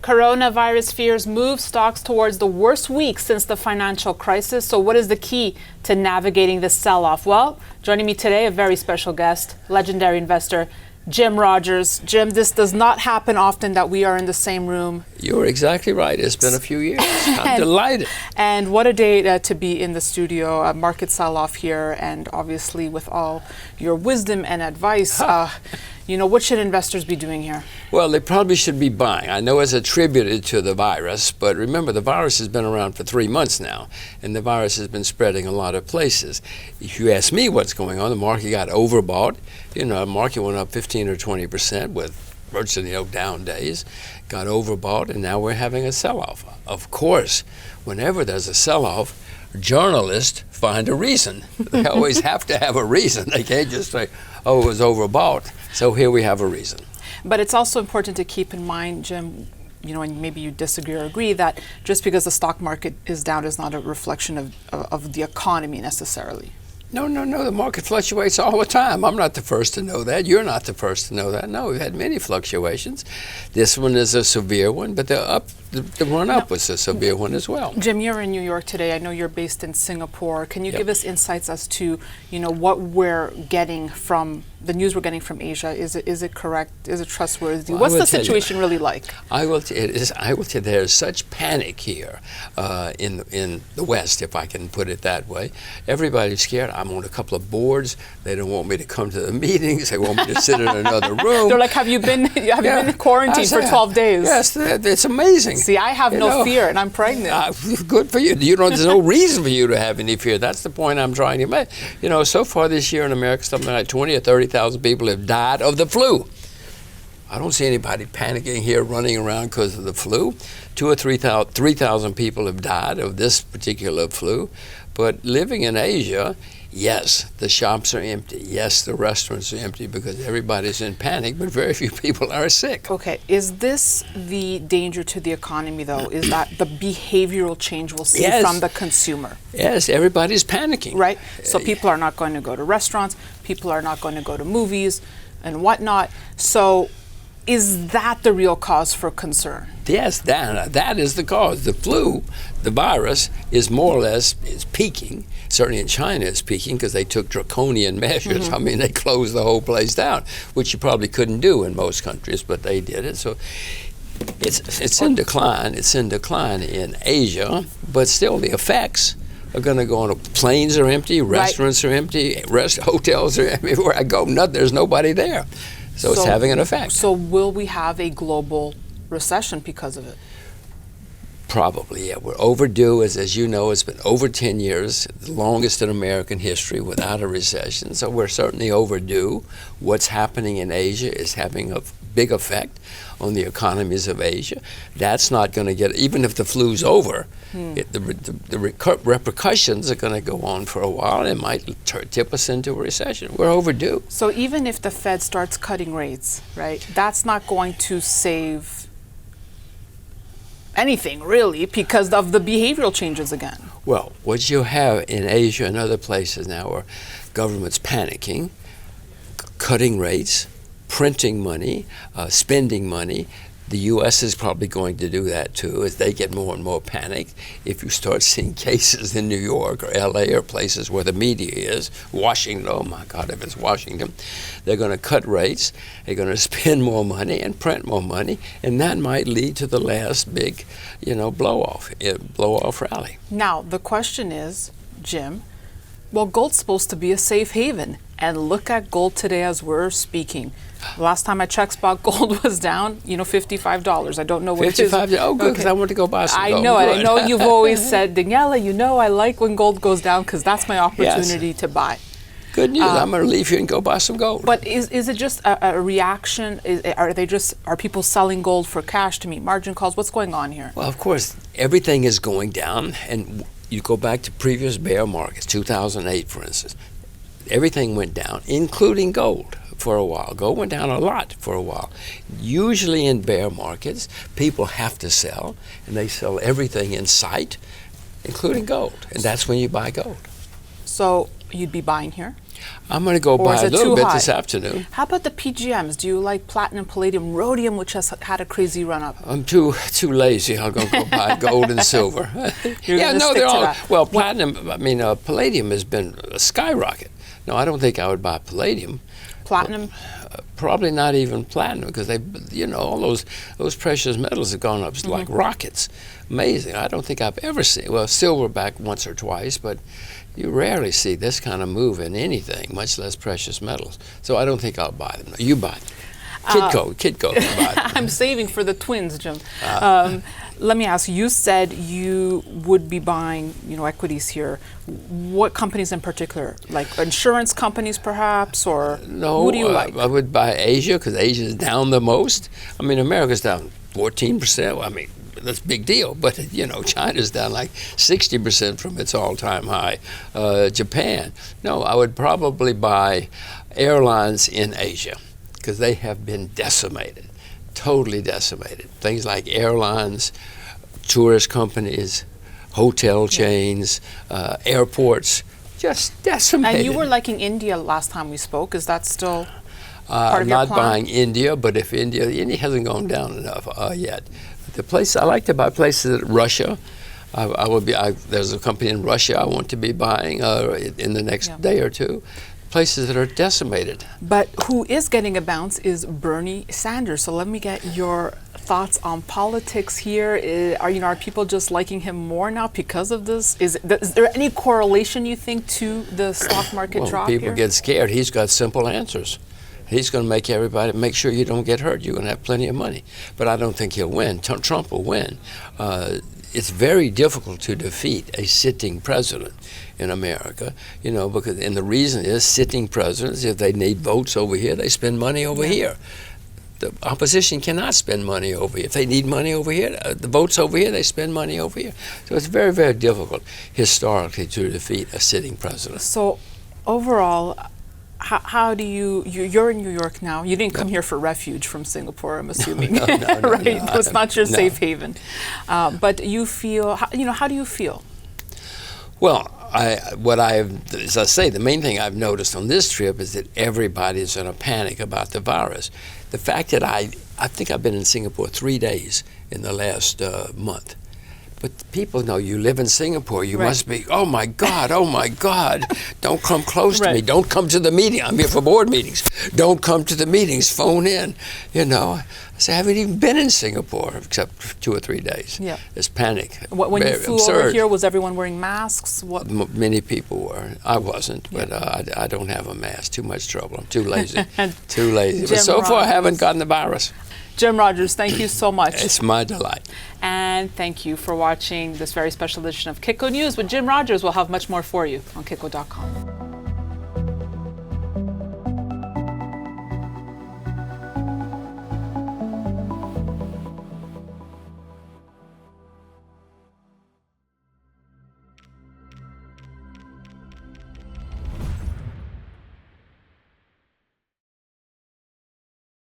Coronavirus fears move stocks towards the worst week since the financial crisis. So what is the key to navigating this sell-off? Well, joining me today, a very special guest, legendary investor, Jim Rogers. Jim, this does not happen often that we are in the same room. You're exactly right. It's been a few years. I'm delighted. And what a day to be in the studio, a market sell-off here, and obviously with all your wisdom and advice. What should investors be doing here? Well, they probably should be buying. I know it's attributed to the virus, but remember, the virus has been around for 3 months now, and the virus has been spreading a lot of places. If you ask me what's going on, the market got overbought. The market went up 15 or 20% with virtually no down days, got overbought, and now we're having a sell-off. Of course, whenever there's a sell-off, journalists find a reason. They always have to have a reason. They can't just say, oh, it was overbought. So here we have a reason. But it's also important to keep in mind, Jim, and maybe you disagree or agree, that just because the stock market is down is not a reflection of the economy necessarily. No. The market fluctuates all the time. I'm not the first to know that. You're not the first to know that. No, we've had many fluctuations. This one is a severe one, but the run-up was a severe one as well. Jim, you're in New York today. I know you're based in Singapore. Can you give us insights as to, what we're getting from the news we're getting from Asia? Is it correct? Is it trustworthy? Well, what's the situation really like? I will tell you, there's such panic here in the West, if I can put it that way. Everybody's scared. I'm on a couple of boards. They don't want me to come to the meetings. They want me to sit in another room. They're like, have you been in quarantine for 12 days? Yes, it's amazing. See, I have no fear, and I'm pregnant. Good for you. There's no reason for you to have any fear. That's the point I'm trying to make. So far this year in America, something like 20 or 30,000 people have died of the flu. I don't see anybody panicking here, running around because of the flu. 2,000 or 3,000 people have died of this particular flu. But living in Asia, yes, the shops are empty. Yes, the restaurants are empty because everybody's in panic, but very few people are sick. Okay, is this the danger to the economy, though? Is that the behavioral change we'll see from the consumer? Yes, everybody's panicking. Right? So people are not going to go to restaurants, people are not going to go to movies and whatnot. So is that the real cause for concern? Yes, that is the cause. The flu, the virus, is more or less peaking. Certainly in China it's peaking because they took draconian measures. I mean, they closed the whole place down, which you probably couldn't do in most countries, but they did it. So it's in decline. It's in decline in Asia, but still the effects are going to go on. Planes are empty, restaurants are empty, hotels are empty. Everywhere I go, there's nobody there. So it's having an effect. So will we have a global recession because of it? Probably, yeah. We're overdue. As you know, it's been over 10 years, the longest in American history without a recession. So we're certainly overdue. What's happening in Asia is having a big effect on the economies of Asia. That's not going to get, even if the flu's over, the repercussions are going to go on for a while. It might tip us into a recession. We're overdue. So even if the Fed starts cutting rates, right, that's not going to save anything, really, because of the behavioral changes again. Well, what you have in Asia and other places now are governments panicking, cutting rates, printing money, spending money. The U.S. is probably going to do that too as they get more and more panicked. If you start seeing cases in New York or L.A. or places where the media is, Washington, oh my God, if it's Washington, they're going to cut rates, they're going to spend more money and print more money, and that might lead to the last big, blow-off rally. Now, the question is, Jim, well, gold's supposed to be a safe haven, and look at gold today as we're speaking. Last time I checked, spot gold was down, $55. I don't know what it is. $55? Oh, good, because I want to go buy some gold. I know, and I know you've always said, Daniela, I like when gold goes down because that's my opportunity to buy. Good news. I'm going to leave you and go buy some gold. But is it just a reaction? Are people selling gold for cash to meet margin calls? What's going on here? Well, of course, everything is going down, and you go back to previous bear markets, 2008, for instance. Everything went down, including gold. For a while. Gold went down a lot for a while. Usually in bear markets, people have to sell, and they sell everything in sight, including gold, and that's when you buy gold. So you'd be buying here? I'm going to go Or buy is a it little too bit high? this afternoon. How about the PGMs? Do you like platinum, palladium, rhodium, which has had a crazy run up? I'm too lazy. I'm going to go buy gold and silver. You're gonna stick they're to all that. well. Platinum. I mean, palladium has been a skyrocket. No, I don't think I would buy palladium. Platinum? Probably not even platinum, because all those precious metals have gone up like rockets. Amazing. I don't think I've ever seen, well, silver back once or twice, but you rarely see this kind of move in anything, much less precious metals. So I don't think I'll buy them. You buy them. Kitco can buy them. I'm saving for the twins, Jim. Let me ask you said you would be buying, equities here. What companies in particular? Like insurance companies, perhaps, or no? Who do you like? I would buy Asia, because Asia is down the most. I mean, America's down 14%. I mean, that's a big deal. But China's down like 60% from its all-time high. Japan. No, I would probably buy airlines in Asia, because they have been decimated. Totally decimated. Things like airlines, tourist companies, hotel chains, airports, just decimated. And you were liking India last time we spoke. Is that still part of your not plan? buying India, but if India hasn't gone down enough yet. The place I like to buy places in Russia. There's a company in Russia I want to be buying in the next day or two. Places that are decimated. But who is getting a bounce is Bernie Sanders. So let me get your thoughts on politics here. Are people just liking him more now because of this? Is there any correlation, you think, to the stock market drop people here? get scared. He's got simple answers. He's going to make everybody make sure you don't get hurt. You're going to have plenty of money. But I don't think he'll win. Trump will win. It's very difficult to defeat a sitting president in America, because, and the reason is sitting presidents, if they need votes over here, they spend money over here. The opposition cannot spend money over here. If they need money over here, the votes over here, they spend money over here. So it's very, very difficult historically to defeat a sitting president. So overall, how do you're in New York now. You didn't come here for refuge from Singapore, I'm assuming. No, right? No, it's not your no. safe haven. But you feel, how do you feel? Well, as I say, the main thing I've noticed on this trip is that everybody's in a panic about the virus. The fact that I think I've been in Singapore 3 days in the last month. But people know you live in Singapore. You must be, oh my God, don't come close to me. Don't come to the meeting. I'm here for board meetings. Don't come to the meetings. Phone in. I say, I haven't even been in Singapore except for 2 or 3 days. Yeah. There's panic. When you flew over here, was everyone wearing masks? Many people were. I wasn't, but I don't have a mask. Too much trouble. I'm too lazy. Too lazy. But so far, I haven't gotten the virus. Jim Rogers, thank you so much. It's my delight. And thank you for watching this very special edition of Kitco News with Jim Rogers. We'll have much more for you on Kitco.com.